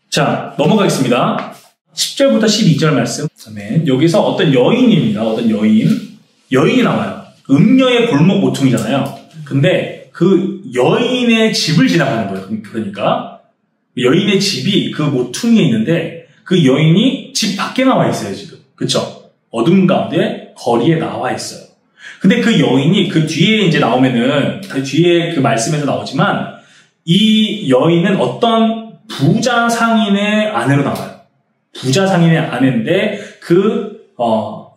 자, 넘어가겠습니다. 10절부터 12절 말씀. 여기서 어떤 여인입니다. 어떤 여인이 나와요. 음녀의 골목 모퉁이잖아요. 근데 그 여인의 집을 지나가는 거예요. 그러니까 여인의 집이 그 모퉁이에 있는데 그 여인이 집 밖에 나와 있어요, 지금. 그쵸? 어둠 가운데 거리에 나와 있어요. 근데 그 여인이 그 뒤에 이제 나오면은, 그 뒤에 그 말씀에서 나오지만, 이 여인은 어떤 부자 상인의 아내로 나와요. 부자 상인의 아내인데,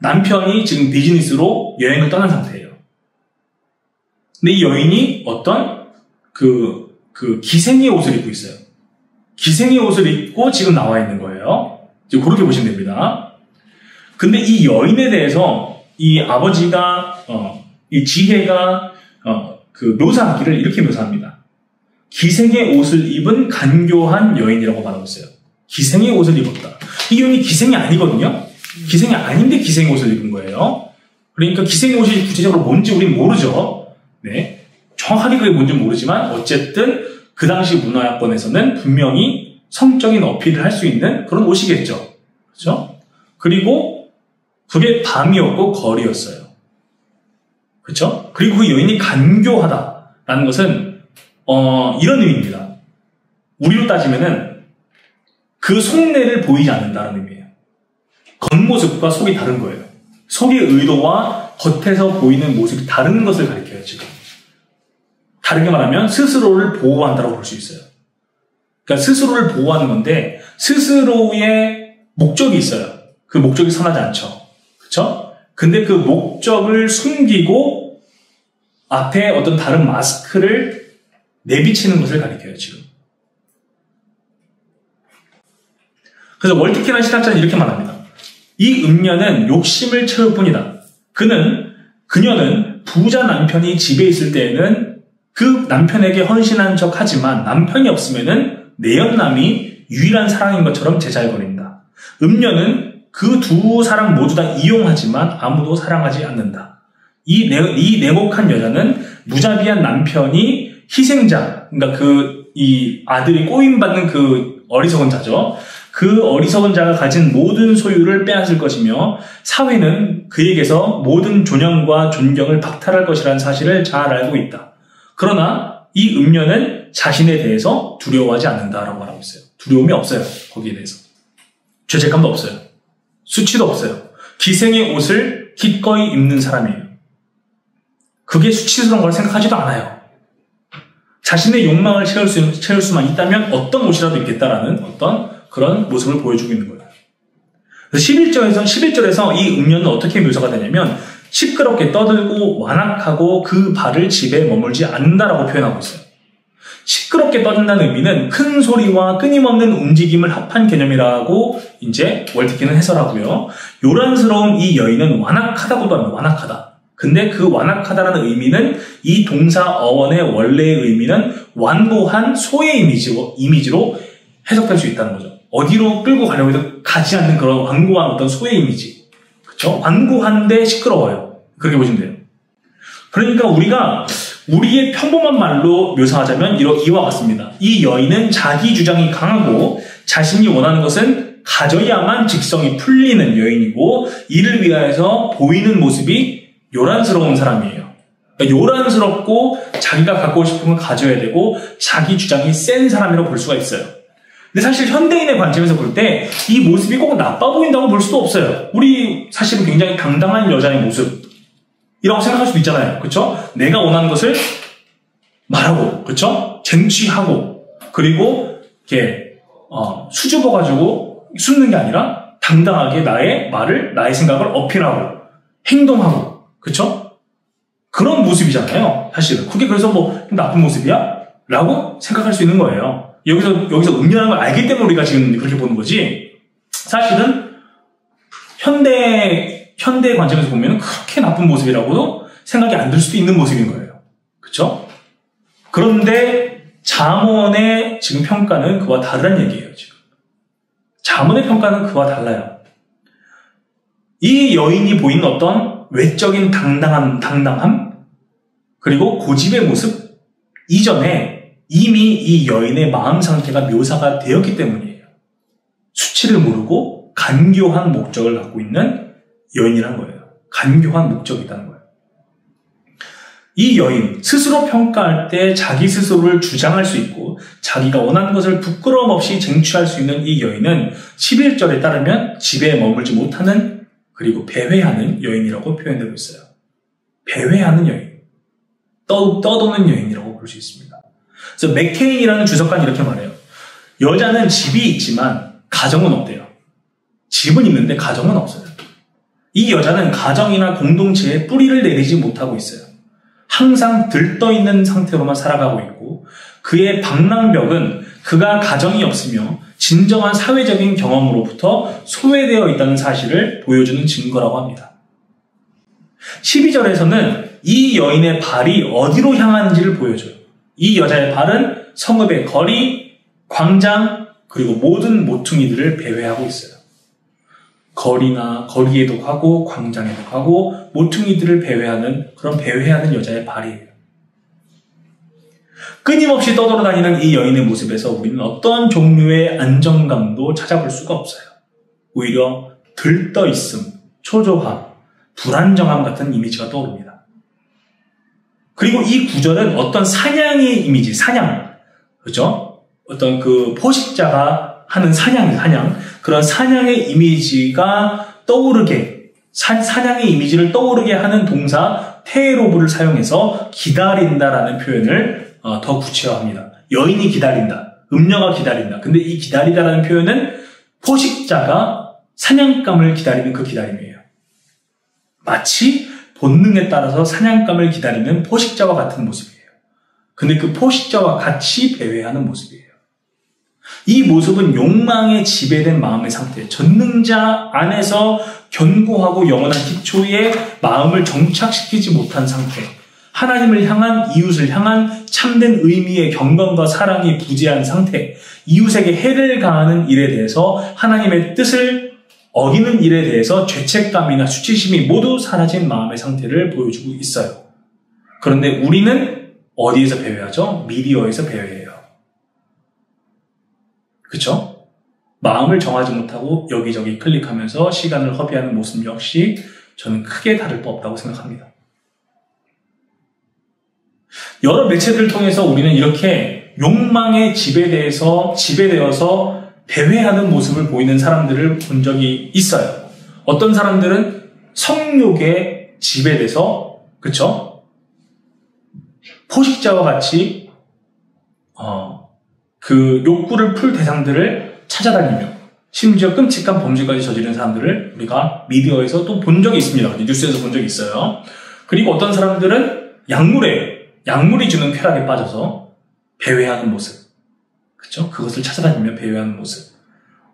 남편이 지금 비즈니스로 여행을 떠난 상태예요. 근데 이 여인이 어떤 기생의 옷을 입고 있어요. 기생의 옷을 입고 지금 나와 있는 거예요. 지금 그렇게 보시면 됩니다. 근데 이 여인에 대해서 이 아버지가, 이 지혜가, 묘사하기를 이렇게 묘사합니다. 기생의 옷을 입은 간교한 여인이라고 말하고 있어요. 기생의 옷을 입었다. 이 여인이 기생이 아니거든요? 기생이 아닌데 기생의 옷을 입은 거예요. 그러니까 기생의 옷이 구체적으로 뭔지 우리는 모르죠. 네. 정확하게 그게 뭔지 모르지만, 어쨌든 그 당시 문화권에서는 분명히 성적인 어필을 할 수 있는 그런 옷이겠죠. 그렇죠? 그리고 그게 밤이었고 거리였어요. 그렇죠? 그리고 그 여인이 간교하다라는 것은 이런 의미입니다. 우리로 따지면은 그 속내를 보이지 않는다는 의미예요. 겉모습과 속이 다른 거예요. 속의 의도와 겉에서 보이는 모습이 다른 것을 가리켜요, 지금. 다르게 말하면 스스로를 보호한다고 볼 수 있어요. 그러니까 스스로를 보호하는 건데 스스로의 목적이 있어요. 그 목적이 선하지 않죠. 그렇죠? 근데 그 목적을 숨기고 앞에 어떤 다른 마스크를 내비치는 것을 가리켜요, 지금. 그래서 월트키라는 신학자는 이렇게 말합니다. 이 음녀는 욕심을 채울 뿐이다. 그녀는 부자 남편이 집에 있을 때에는 그 남편에게 헌신한 척 하지만 남편이 없으면은 내연남이 유일한 사랑인 것처럼 제자를 거린다. 음녀는 그 두 사람 모두 다 이용하지만 아무도 사랑하지 않는다. 이 냉혹한 여자는 무자비한 남편이 희생자, 그러니까 이 아들이 꼬임받는 그 어리석은 자죠. 그 어리석은 자가 가진 모든 소유를 빼앗을 것이며 사회는 그에게서 모든 존엄과 존경을 박탈할 것이라는 사실을 잘 알고 있다. 그러나 이 음녀는 자신에 대해서 두려워하지 않는다라고 말하고 있어요. 두려움이 없어요. 거기에 대해서. 죄책감도 없어요. 수치도 없어요. 기생의 옷을 기꺼이 입는 사람이에요. 그게 수치스러운 걸 생각하지도 않아요. 자신의 욕망을 채울 수만 있다면 어떤 옷이라도 입겠다라는 어떤 그런 모습을 보여주고 있는 거예요. 그래서 11절에서 이 음녀는 어떻게 묘사가 되냐면 시끄럽게 떠들고 완악하고 그 발을 집에 머물지 않는다라고 표현하고 있어요. 시끄럽게 떠든다는 의미는 큰 소리와 끊임없는 움직임을 합한 개념이라고 이제 월트키는 해설하고요. 요란스러운 이 여인은 완악하다고도 합니다. 완악하다. 근데 그 완악하다라는 의미는 이 동사 어원의 원래의 의미는 완고한 소의 이미지로 해석될 수 있다는 거죠. 어디로 끌고 가려고 해도 가지 않는 그런 완고한 어떤 소의 이미지. 그쵸? 완고한데 시끄러워요. 그렇게 보시면 돼요. 그러니까 우리가 우리의 평범한 말로 묘사하자면 이와 같습니다. 이 여인은 자기 주장이 강하고 자신이 원하는 것은 가져야만 직성이 풀리는 여인이고 이를 위하여서 보이는 모습이 요란스러운 사람이에요. 그러니까 요란스럽고 자기가 갖고 싶은 걸 가져야 되고 자기 주장이 센 사람이라고 볼 수가 있어요. 근데 사실 현대인의 관점에서 볼 때 이 모습이 꼭 나빠 보인다고 볼 수도 없어요. 우리 사실은 굉장히 당당한 여자의 모습이라고 생각할 수도 있잖아요. 그렇죠? 내가 원하는 것을 말하고, 그렇죠? 쟁취하고, 그리고 이렇게 수줍어가지고 숨는 게 아니라 당당하게 나의 말을, 나의 생각을 어필하고 행동하고, 그렇죠? 그런 모습이잖아요. 사실은 그게 그래서 뭐 나쁜 모습이야? 라고 생각할 수 있는 거예요. 여기서 음란한 걸 알기 때문에 우리가 지금 그렇게 보는 거지. 사실은 현대 관점에서 보면 그렇게 나쁜 모습이라고도 생각이 안 들 수도 있는 모습인 거예요. 그렇죠? 그런데 잠언의 지금 평가는 그와 다르다는 얘기예요. 지금 잠언의 평가는 그와 달라요. 이 여인이 보이는 어떤 외적인 당당함 그리고 고집의 모습 이전에 이미 이 여인의 마음 상태가 묘사가 되었기 때문이에요. 수치를 모르고 간교한 목적을 갖고 있는 여인이라는 거예요. 간교한 목적이 있다는 거예요. 이 여인 스스로 평가할 때 자기 스스로를 주장할 수 있고 자기가 원하는 것을 부끄러움 없이 쟁취할 수 있는 이 여인은 11절에 따르면 집에 머물지 못하는 그리고 배회하는 여인이라고 표현되고 있어요. 배회하는 여인, 떠도는 여인이라고 볼 수 있습니다. 그래서 맥케인이라는 주석가는 이렇게 말해요. 여자는 집이 있지만 가정은 없대요. 집은 있는데 가정은 없어요. 이 여자는 가정이나 공동체에 뿌리를 내리지 못하고 있어요. 항상 들떠있는 상태로만 살아가고 있고 그의 방랑벽은 그가 가정이 없으며 진정한 사회적인 경험으로부터 소외되어 있다는 사실을 보여주는 증거라고 합니다. 12절에서는 이 여인의 발이 어디로 향하는지를 보여줘요. 이 여자의 발은 성읍의 거리, 광장, 그리고 모든 모퉁이들을 배회하고 있어요. 거리에도 가고 광장에도 가고 모퉁이들을 배회하는 그런 배회하는 여자의 발이에요. 끊임없이 떠돌아다니는 이 여인의 모습에서 우리는 어떤 종류의 안정감도 찾아볼 수가 없어요. 오히려 들떠있음, 초조함, 불안정함 같은 이미지가 떠오릅니다. 그리고 이 구절은 어떤 사냥의 이미지, 그렇죠? 어떤 그 포식자가 하는 사냥, 그런 사냥의 이미지가 떠오르게, 사냥의 이미지를 떠오르게 하는 동사 테로브를 사용해서 기다린다라는 표현을 더 구체화합니다. 여인이 기다린다, 음녀가 기다린다. 근데 이 기다리다라는 표현은 포식자가 사냥감을 기다리는 그 기다림이에요. 마치 본능에 따라서 사냥감을 기다리는 포식자와 같은 모습이에요. 근데 그 포식자와 같이 배회하는 모습이에요. 이 모습은 욕망에 지배된 마음의 상태, 전능자 안에서 견고하고 영원한 기초에 마음을 정착시키지 못한 상태, 하나님을 향한, 이웃을 향한 참된 의미의 경건과 사랑이 부재한 상태, 이웃에게 해를 가하는 일에 대해서 하나님의 뜻을 어기는 일에 대해서 죄책감이나 수치심이 모두 사라진 마음의 상태를 보여주고 있어요. 그런데 우리는 어디에서 배회하죠? 미디어에서 배회해요. 그쵸? 마음을 정하지 못하고 여기저기 클릭하면서 시간을 허비하는 모습 역시 저는 크게 다를 바 없다고 생각합니다. 여러 매체들을 통해서 우리는 이렇게 욕망의 지배되어서 배회하는 모습을 보이는 사람들을 본 적이 있어요. 어떤 사람들은 성욕에 지배돼서, 그쵸? 포식자와 같이, 그 욕구를 풀 대상들을 찾아다니며, 심지어 끔찍한 범죄까지 저지른 사람들을 우리가 미디어에서 또 본 적이 있습니다. 뉴스에서 본 적이 있어요. 그리고 어떤 사람들은 약물이 주는 쾌락에 빠져서 배회하는 모습. 그쵸? 그것을 찾아다니며 배회하는 모습.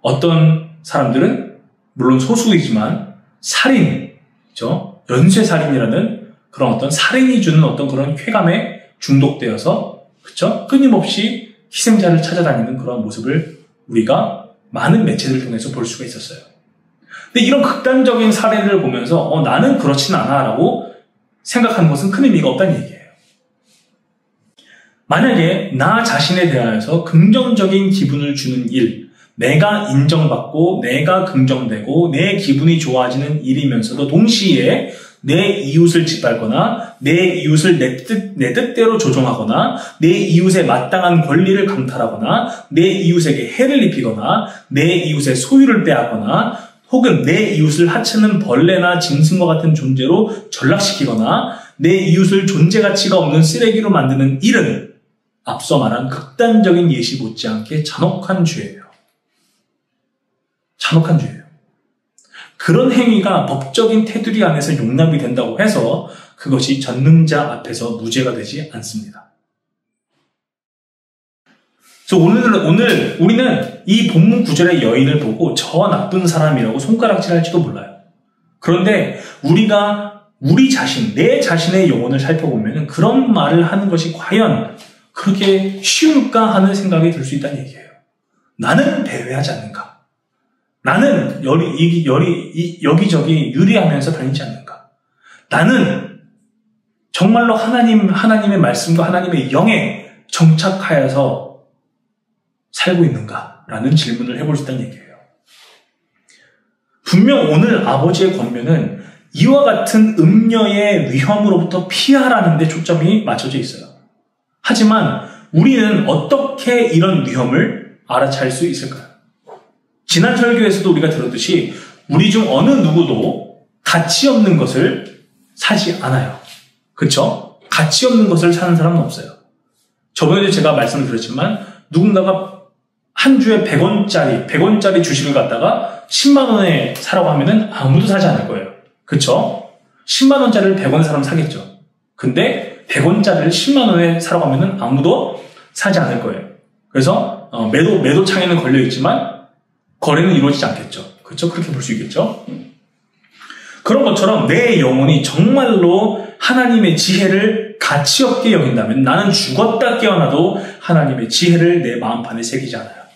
어떤 사람들은, 물론 소수이지만, 살인, 그쵸? 연쇄살인이라는 그런 어떤 살인이 주는 어떤 그런 쾌감에 중독되어서, 그쵸? 끊임없이 희생자를 찾아다니는 그런 모습을 우리가 많은 매체들을 통해서 볼 수가 있었어요. 근데 이런 극단적인 사례를 보면서, 나는 그렇진 않아 라고 생각하는 것은 큰 의미가 없다는 얘기예요. 만약에 나 자신에 대하여서 긍정적인 기분을 주는 일, 내가 인정받고 내가 긍정되고 내 기분이 좋아지는 일이면서도 동시에 내 이웃을 짓밟거나 내 이웃을 내 뜻대로 조종하거나 내 이웃의 마땅한 권리를 강탈하거나 내 이웃에게 해를 입히거나 내 이웃의 소유를 빼앗거나 혹은 내 이웃을 하찮은 벌레나 짐승과 같은 존재로 전락시키거나 내 이웃을 존재 가치가 없는 쓰레기로 만드는 일은 앞서 말한 극단적인 예시 못지않게 잔혹한 죄예요. 잔혹한 죄예요. 그런 행위가 법적인 테두리 안에서 용납이 된다고 해서 그것이 전능자 앞에서 무죄가 되지 않습니다. 그래서 오늘 우리는 이 본문 구절의 여인을 보고 저 나쁜 사람이라고 손가락질할지도 몰라요. 그런데 우리가 우리 자신, 내 자신의 영혼을 살펴보면 그런 말을 하는 것이 과연 그렇게 쉬울까 하는 생각이 들 수 있다는 얘기예요. 나는 배회하지 않는가? 나는 여기저기 유리하면서 다니지 않는가? 나는 정말로 하나님의 말씀과 하나님의 영에 정착하여서 살고 있는가? 라는 질문을 해볼 수 있다는 얘기예요. 분명 오늘 아버지의 권면은 이와 같은 음녀의 위험으로부터 피하라는 데 초점이 맞춰져 있어요. 하지만 우리는 어떻게 이런 위험을 알아챌 수 있을까요? 지난 설교에서도 우리가 들었듯이 우리 중 어느 누구도 가치 없는 것을 사지 않아요. 그렇죠? 가치 없는 것을 사는 사람은 없어요. 저번에도 제가 말씀을 드렸지만 누군가가 한 주에 100원짜리 주식을 갖다가 10만 원에 사라고 하면은 아무도 사지 않을 거예요. 그렇죠? 10만 원짜리를 100원 사람 사겠죠. 근데 100원짜리를 10만 원에 사라고 하면은 아무도 사지 않을 거예요. 그래서 매도 창에는 걸려 있지만 거래는 이루어지지 않겠죠. 그렇죠? 그렇게 볼 수 있겠죠. 그런 것처럼 내 영혼이 정말로 하나님의 지혜를 가치 없게 여긴다면 나는 죽었다 깨어나도 하나님의 지혜를 내 마음판에 새기지 않아요.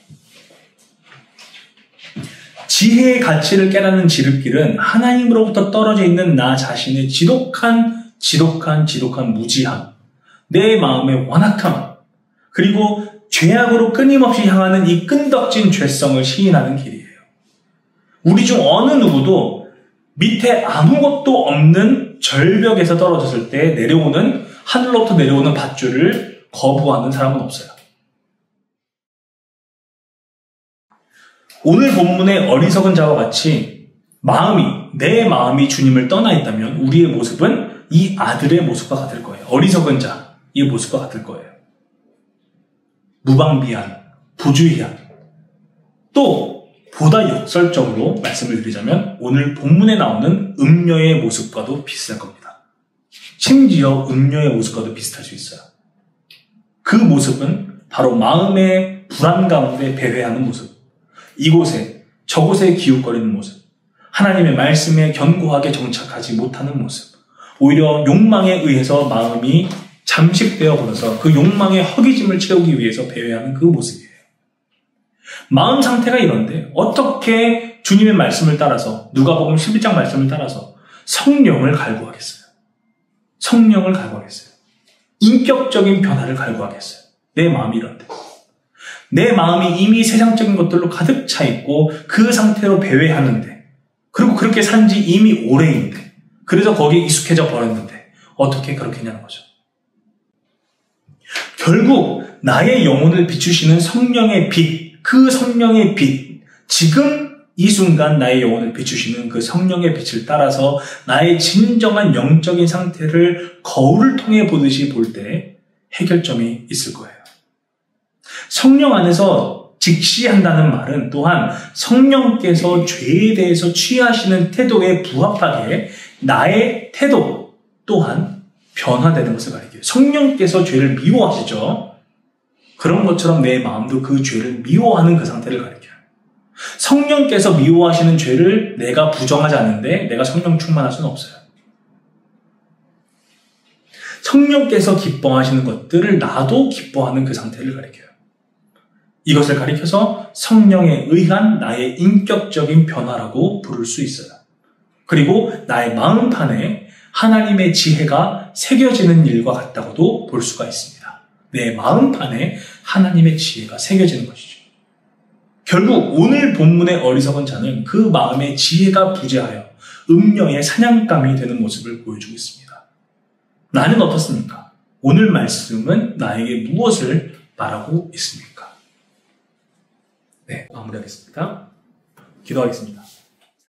지혜의 가치를 깨닫는 지름길은 하나님으로부터 떨어져 있는 나 자신의 지독한 무지함, 내 마음의 완악함, 그리고 죄악으로 끊임없이 향하는 이 끈덕진 죄성을 시인하는 길이에요. 우리 중 어느 누구도 밑에 아무것도 없는 절벽에서 떨어졌을 때 하늘로부터 내려오는 밧줄을 거부하는 사람은 없어요. 오늘 본문의 어리석은 자와 같이 내 마음이 주님을 떠나 있다면 우리의 모습은 이 아들의 모습과 같을 거예요. 어리석은 자의 모습과 같을 거예요. 무방비한, 부주의한, 또 보다 역설적으로 말씀을 드리자면 오늘 본문에 나오는 음녀의 모습과도 비슷할 겁니다. 심지어 음녀의 모습과도 비슷할 수 있어요. 그 모습은 바로 마음의 불안 가운데 배회하는 모습, 이곳에 저곳에 기웃거리는 모습, 하나님의 말씀에 견고하게 정착하지 못하는 모습, 오히려 욕망에 의해서 마음이 잠식되어 버려서 그 욕망의 허기짐을 채우기 위해서 배회하는 그 모습이에요. 마음 상태가 이런데 어떻게 주님의 말씀을 따라서 누가복음 11장 말씀을 따라서 성령을 갈구하겠어요? 성령을 갈구하겠어요? 인격적인 변화를 갈구하겠어요? 내 마음이 이런데 내 마음이 이미 세상적인 것들로 가득 차 있고 그 상태로 배회하는데 그리고 그렇게 산 지 이미 오래인데 그래서 거기에 익숙해져 버렸는데 어떻게 그렇게 했냐는 거죠. 결국 나의 영혼을 비추시는 성령의 빛, 그 성령의 빛, 지금 이 순간 나의 영혼을 비추시는 그 성령의 빛을 따라서 나의 진정한 영적인 상태를 거울을 통해 보듯이 볼 때 해결점이 있을 거예요. 성령 안에서 직시한다는 말은 또한 성령께서 죄에 대해서 취하시는 태도에 부합하게 나의 태도 또한 변화되는 것을 가리켜요. 성령께서 죄를 미워하시죠. 그런 것처럼 내 마음도 그 죄를 미워하는 그 상태를 가리켜요. 성령께서 미워하시는 죄를 내가 부정하지 않는데 내가 성령 충만할 수는 없어요. 성령께서 기뻐하시는 것들을 나도 기뻐하는 그 상태를 가리켜요. 이것을 가리켜서 성령에 의한 나의 인격적인 변화라고 부를 수 있어요. 그리고 나의 마음판에 하나님의 지혜가 새겨지는 일과 같다고도 볼 수가 있습니다. 내 마음판에 하나님의 지혜가 새겨지는 것이죠. 결국 오늘 본문의 어리석은 자는 그 마음의 지혜가 부재하여 음녀의 사냥감이 되는 모습을 보여주고 있습니다. 나는 어떻습니까? 오늘 말씀은 나에게 무엇을 말하고 있습니까? 네, 마무리하겠습니다. 기도하겠습니다.